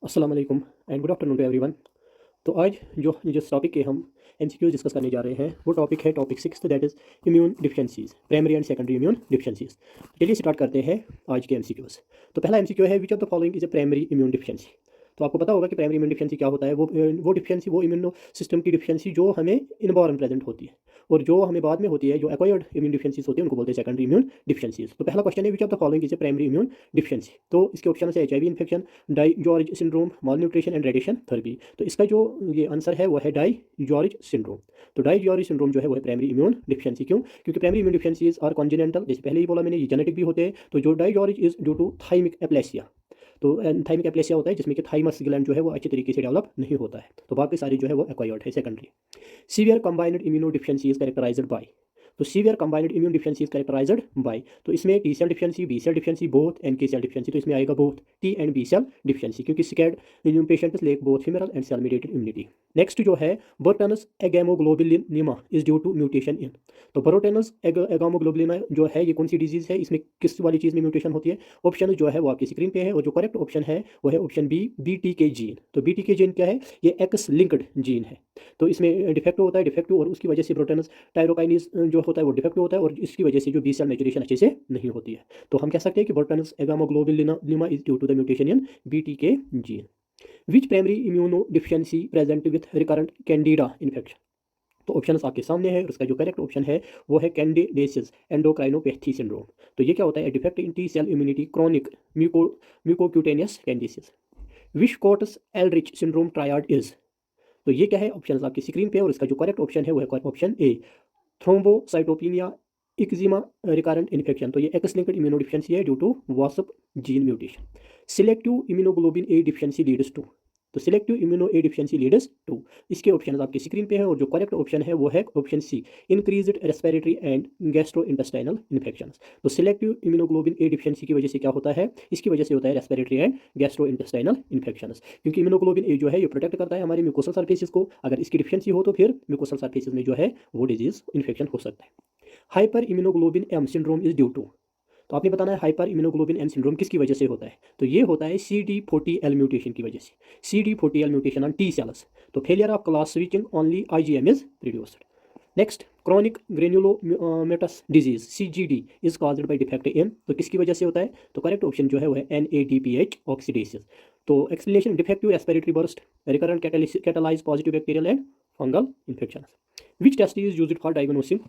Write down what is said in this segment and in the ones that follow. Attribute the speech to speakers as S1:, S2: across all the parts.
S1: अस्सलाम वालेकुम and good afternoon to everyone. तो आज जो जिस टॉपिक के हम एमसीक्यूज डिस्कस करने जा रहे हैं वो टॉपिक है topic 6, that is immune deficiencies, primary and secondary immune deficiencies. चलिए स्टार्ट करते हैं आज के एमसीक्यूज। तो पहला एमसीक्यू है, which of the following is a primary immune deficiency. तो आपको पता होगा कि प्राइमरी इम्यून डिफिशिएंसी क्या होता है। वो डिफिशिएंसी, वो इम्यूनो सिस्टम की डिफिशिएंसी जो हमें इनबॉर्न प्रेजेंट होती है और जो हमें बाद में होती है, जो एक्वायर्ड इम्यून डिफिशिएंसीज होती है, उनको बोलते हैं सेकेंडरी इम्यून डिफिशिएंसीज। तो पहला क्वेश्चन है, which of the following is a primary immune deficiency. तो इसके ऑप्शन है HIV infection, DiGeorge syndrome, malnutrition and radiation therapy. तो इसका जो ये आंसर है वो है डाई जॉर्ज सिंड्रोम। तो डाई जॉर्ज सिंड्रोम जो है वो है प्राइमरी इम्यून डिफिशिएंसी। क्यों? क्योंकि primary immune deficiencies are congenital, जैसे पहले ही बोला मैंने, ये जेनेटिक भी होते हैं। तो जो DiGeorge is due to thymic aplasia. तो थाइमिक एप्लेसिया होता है जिसमें कि थाइमस ग्लैंड जो है वो अच्छे तरीके से डेवलप नहीं होता है। तो बाकी सारी जो है वो एक्वायर्ड है, secondary. Severe combined immuno deficiency is characterized by. तो severe combined immune deficiency is characterized by. तो इसमें T cell deficiency, B cell deficiency, both and के सेल डिफिशिएंसी। तो इसमें आएगा both T and B cell deficiency, क्योंकि SCID patients lack both humoral and cell mediated immunity. Next जो है Bruton's agammaglobulinemia is due to mutation in. तो Bruton's एगेमोग्लोबिलिना जो है ये कौन सी डिजीज है, इसमें किस वाली चीज़ में म्यूटेशन होती है? ऑप्शन जो है वो आपकी स्क्रीन पे है और जो करेक्ट ऑप्शन है वो है ऑप्शन बी, BTK जीन। तो BTK जीन क्या है? ये एक्स लिंक्ड जीन है। तो इसमें डिफेक्टिव होता है, डिफेक्टिव, और उसकी वजह से प्रोटेनस टायरोकाइनेज जो होता है वो डिफेक्टिव होता है और इसकी वजह से जो बी सेल मैचुरेशन अच्छे से नहीं होती है। तो हम कह सकते हैं कि Bruton's agammaglobulinemia is due to the mutation in BTK gene. Which primary immuno deficiency present with recurrent candida infection. तो ऑप्शन आपके सामने है और उसका जो करेक्ट ऑप्शन है वो है कैंडिडेसिस एंडोक्राइनोपैथी सिंड्रोम। तो ये क्या होता है? Defect in T cell immunity chronic mucocutaneous candidiasis. Wiskott Aldrich syndrome triad is. तो ये क्या है? ऑप्शन आपकी स्क्रीन पे है और इसका जो करेक्ट ऑप्शन है वो है option A, thrombocytopenia eczema recurrent infection. तो ये एक्स लिंक्ड इम्यूनोडिफिशिएंसी है ड्यू टू वासप gene mutation. Selective immunoglobulin A deficiency leads to. तो selective immuno A deficiency leads to, इसके ऑप्शन आपकी स्क्रीन पे है और जो करेक्ट ऑप्शन है वो है option C, increased respiratory and gastrointestinal infections. तो सिलेक्टिव इम्यूनोग्लोबिन ए डिफिशिएंसी की वजह से क्या होता है? इसकी वजह से होता है रेस्पिरेटरी एंड गैस्ट्रोइंटेस्टाइनल इन्फेक्शंस, क्योंकि इम्यूनोग्लोबिन ए जो है ये प्रोटेक्ट करता है हमारे म्यूकोसल सरफेसेस को। अगर इसकी डिफिशिएंसी हो तो फिर म्यूकोसल सरफेसेस में जो है वो डिजीज इन्फेक्शन हो सकता है। Hyper immunoglobin M syndrome is due to. तो आपने बताना है हाइपर इम्यूनोग्लोबिन एम सिंड्रोम किसकी वजह से होता है। तो ये होता है CD40L म्यूटेशन की वजह से। CD40L mutation on T cells. तो failure of class switching only IgM is produced. Next, chronic granulomatous disease CGD is caused by defect in. तो किसकी वजह से होता है? तो करेक्ट ऑप्शन जो है वो है NADPH ऑक्सीडेसिस। तो explanation, defective respiratory burst, recurrent catalase positive bacterial and fungal infection. Which test is used for diagnosing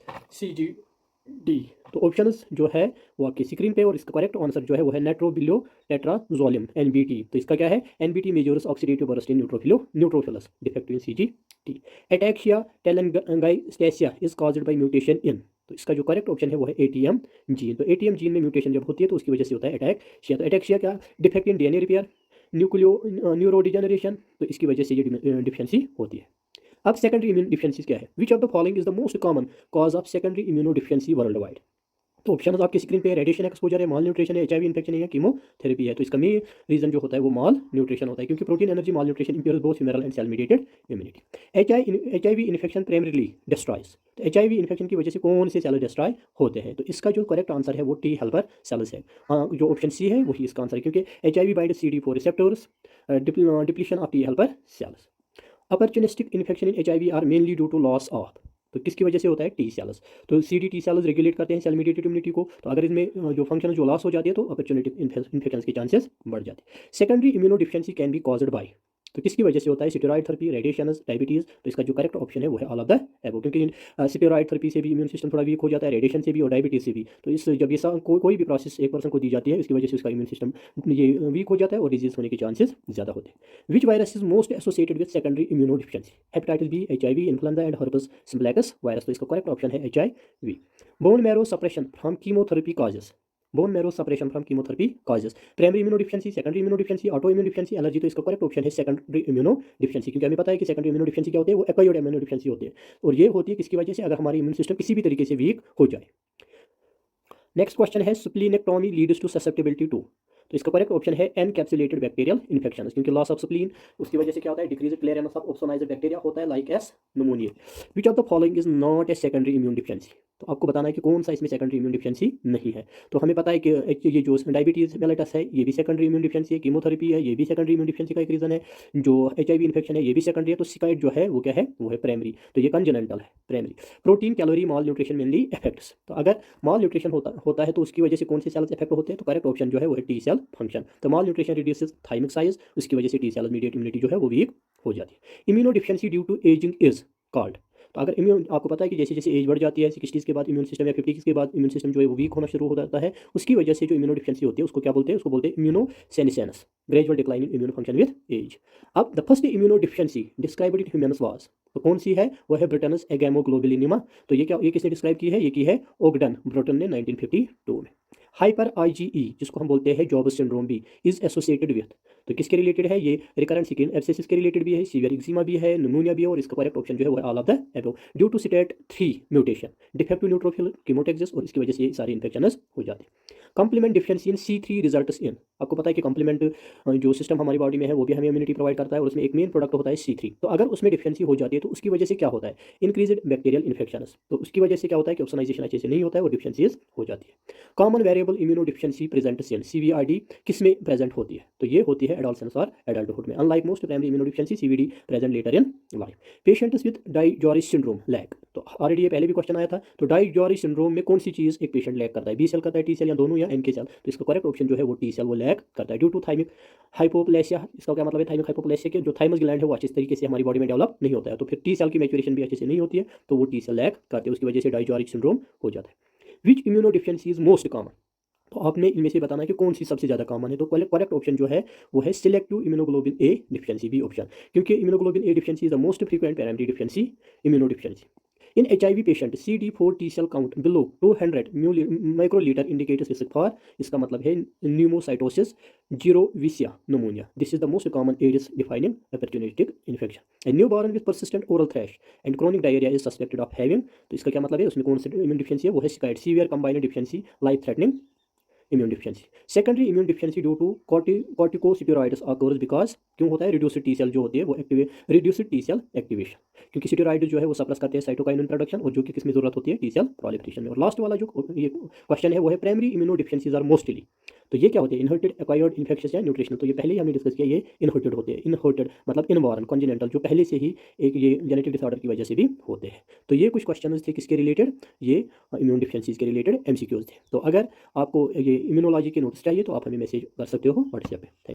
S1: CGD। तो ऑप्शंस जो है वो आपकी स्क्रीन पे और इसका करेक्ट आंसर जो है वो है नेट्रोबिलो टेट्राजोलियम NBT। तो इसका क्या है? NBT measures oxidative burst in neutrophils defective in CGD। Ataxia telangiectasia is caused by mutation in. तो इसका जो करेक्ट ऑप्शन है वो है ATM जीन। तो ATM जीन में म्यूटेशन जब होती है तो उसकी वजह से होता है एटैक्सिया। तो एटैक्सिया क्या? Defect in DNA repair, neuro degeneration. तो इसकी वजह से ये डिफिशिएंसी होती है। अब सेकेंडरी इम्यून डिफिशिएंसी क्या है? Which of the following is the most common cause of secondary immuno deficiency world wide. तो ऑप्शन आपकी स्क्रीन पे है, रेडिएशन एक्सपोजर है, माल न्यूट्रिशन है, HIV इन्फेक्शन है या कीमोथेरेपी है। तो इसका मेन रीजन जो होता है वो माल न्यूट्रिशन होता है, क्योंकि protein energy malnutrition impairs both humoral and cell mediated immunity. HIV infection primarily destroys. तो HIV इन्फेक्शन की वजह से कौन से सेल डिस्ट्रॉय होते हैं? तो इसका जो करेक्ट आंसर है वो T हेल्पर सेल्स है। जो ऑप्शन सी है वही इसका आंसर है, क्योंकि HIV bind CD4 receptors, depletion of T helper cells. Opportunistic infection in HIV are mainly due to loss of. तो किसकी वजह से होता है? T cells. तो CD T सेल्स रेगुलेट करते हैं सेल मीडिएटेड इम्यूनिटी को। तो अगर इसमें जो फंक्शन जो लॉस हो जाती है तो अपॉर्चुनिस्टिक इन्फेक्शन के चांसेस बढ़ जाते हैं। Secondary immuno deficiency can be caused by. तो किसकी वजह से होता है? Steroid therapy, radiation, diabetes. तो इसका जो करेक्ट ऑप्शन है वो है ऑल ऑफ द एबव, क्योंकि स्टेरॉइड थेरेपी से भी इम्यून सिस्टम थोड़ा वीक हो जाता है, रेडिएशन से भी और डायबिटीज़ से भी। तो इस जब ये कोई भी प्रोसेस एक पर्सन को दी जाती है, इसकी वजह से उसका इम्यून सिस्टम ये वीक हो जाता है और डिजीज होने के चांसेस ज़्यादा होते हैं। Which virus is most associated with secondary immunodeficiency? Hepatitis B, HIV, influenza and herpes simplex virus. तो इसका करेक्ट ऑप्शन है HIV। Bone marrow suppression from chemotherapy causes. Bone marrow suppression from chemotherapy causes. Primary immuno deficiency, secondary immunodeficiency, autoimmune deficiency, allergy. तो इसका correct option है secondary immunodeficiency, क्योंकि हमें पता है कि सेकेंडरी इम्यूनो डिफिशिएंसी क्या होती है? वो एक्वायर्ड इम्यूनो डिफिशिएंसी होती है और ये होती है किसकी वजह से? अगर हमारी इम्यून सिस्टम किसी भी तरीके से वीक हो जाए। नेक्स्ट क्वेश्चन है, स्प्लीनेक्टोमी लीड्स टू ससेप्टिबिलिटी टू। तो इसका करेक्ट ऑप्शन है एनकैप्सुलेटेड बैक्टीरियल इन्फेक्शन, क्योंकि लॉस ऑफ स्प्लीन उसकी वजह से क्या होता है, डिक्रीज क्लियरेंस ऑफ ऑप्सोनाइज्ड बैक्टीरिया होता है like S pneumonia. Which of the following is not a secondary immune deficiency, तो आपको बताना है कि कौन सा इसमें सेकेंडरी इम्यून डिफिशिएंसी नहीं है। तो हमें पता है कि ये जो डायबिटीज़ मेलिटस है ये भी सेकेंडरी इम्यून डिफिशिएंसी है, कीमोथेरेपी है ये भी सेकेंडरी इम्यून डिफिशिएंसी का एक रीजन है, जो HIV इन्फेक्शन है ये भी सेकेंडरी है। तो सिकाइड जो है वो क्या है, वो है प्राइमरी, तो ये कंजेनेंटल है प्राइमरी। प्रोटीन कैलोरी माल न्यूट्रिशन मेनली इफेक्ट्स, तो अगर माल न्यूट्रिशन होता है तो उसकी वजह से कौन से सेल्स इफेक्ट होते हैं, तो करेक्ट ऑप्शन जो है वो है टी सेल फंक्शन। तो malnutrition reduces thymic size, उसकी वजह से टी सेल मीडिएट इम्यूनिटी जो है वो वीक हो जाती है। Immunodeficiency due to ageing is called, तो अगर इम्यून आपको पता है कि जैसे जैसे एज बढ़ जाती है 60 के बाद इम्यून सिस्टम या 50 के बाद इम्यून सिस्टम जो है वो वीक होना शुरू हो जाता है, उसकी वजह से जो इम्यूनो डिफिशिएंसी होती है उसको क्या बोलते हैं, उसको बोलते हैं immunosenescence, gradual decline in immune function with age. अब the first immunodeficiency described in humans was, तो कौन सी है, वो है ब्रिटनस एगेमोग्लोबुलिनिमा। तो ये किसने डिस्क्राइब की है, ये की है ओगडन ब्रोटन ने 1952 में। हाइपर IgE जिसको हम बोलते हैं जॉब सिंड्रोम भी इज एसोसिएटेड विथ, तो किसके रिलेटेड है, ये रिकरेंट स्किन एब्सेसिस के रिलेटेड भी है, सीवियर एक्जिमा भी है, निमोनिया भी है, और इसका करेक्ट ऑप्शन जो है वो all of the above. Due to STAT3 mutation, defective neutrophil chemotaxis, और इसकी वजह से ये सारे इन्फेक्शंस हो जाते हैं। Complement deficiency in C3 results in, आपको पता है कि कॉम्प्लीमेंट जो सिस्टम हमारी बॉडी में है वो भी हमें इम्यूनिटी प्रोवाइड करता है, और उसमें एक मेन प्रोडक्ट होता है C3। तो अगर उसमें डिफिशिएंसी हो जाती है तो उसकी वजह से क्या होता है, इंक्रीज्ड बैक्टीरियल इन्फेक्शंस, तो उसकी वजह से क्या होता है कि ऑप्सोनाइजेशन अच्छे से नहीं होता है और डिफिशिएंसीज हो जाती है। Common variable immunodeficiency presents in CVRD किसमें प्रेजेंट होती है, तो ये होती है एडोलसेंस और एडल्टहुड में। Unlike most primary immuno deficiency CVD present later in life. Patients with DiGeorge syndrome lack, तो ऑलरेडी ये पहले भी क्वेश्चन आया था, तो डाइजॉरिस सिंड्रोम में कौन सी चीज़ एक पेशेंट लैक करता है, B सेल करता है, T सेल, या दोनों, या NK सेल, तो इसका करेक्ट ऑप्शन जो है वो T सेल वो लैक करता है। ड्यू टू थाइमिक हाइपोप्लेसिया, इसका क्या मतलब है, थाइमिक हाइपोप्लेसिया के जो थाइमस ग्लैंड है वो अच्छे तरीके से हमारी बॉडी में डेवलप नहीं होता है, तो फिर T सेल की मैच्योरेशन भी अच्छे से नहीं होती है, तो वो T सेल लैक करते हैं, उसकी वजह से डाइजॉरिक सिंड्रोम हो जाता है। Which immuno deficiency is most common, तो आपने इनमें से बताना है कि कौन सी सबसे ज़्यादा कॉमन है, तो करेक्ट ऑप्शन जो है वो है selective immunoglobulin A deficiency, B option, क्योंकि immunoglobulin A deficiency is the most frequent primary deficiency immunodeficiency. In HIV patient, CD4 T cell count below 200 microliter indicates risk for, इसका मतलब है pneumocytosis, girovicia, pneumonia. This is the most common AIDS defining opportunistic infection. A newborn with persistent oral thrush and chronic diarrhea is suspected of having, तो इसका क्या मतलब है, उसमें कौन सी इम्यून डिफिशिएंसी है, वो है SCID, severe combined deficiency, life threatening immune deficiency. Secondary immune deficiency due to corticosteroids occurs because, क्यों होता है, रिड्यूस्ड टी सेल जो होती है वो रिड्यूस्ड टी सेल एक्टिवेशन, क्योंकि स्टेरॉइड जो है वो सप्रेस करते हैं साइटोकाइन प्रोडक्शन, और जो कि किसमें जरूरत होती है, टी सेल प्रोलिफरेशन में। और लास्ट वाला जो ये क्वेश्चन है वो है primary immuno deficiencies are mostly, तो ये क्या होते हैं, इनहर्टेड एक्वायर्ड इन्फेक्शन या न्यूट्रिशनल, तो ये पहले ही हमने डिस्कस किया, ये इनहर्टेड होते हैं, इनहर्टेड मतलब इनबॉर्न कॉन्जेनेंटल, जो पहले से ही एक ये जेनेटिक डिसऑर्डर की वजह से भी होते हैं। तो ये कुछ क्वेश्चन थे किसके रिलेटेड, ये इम्यून डिफिशिएंसीज के रिलेटेड MCQs थे। तो अगर आपको ये इम्यूनोलॉजी के नोट्स चाहिए तो आप हमें मैसेज कर सकते हो व्हाट्सएप पे।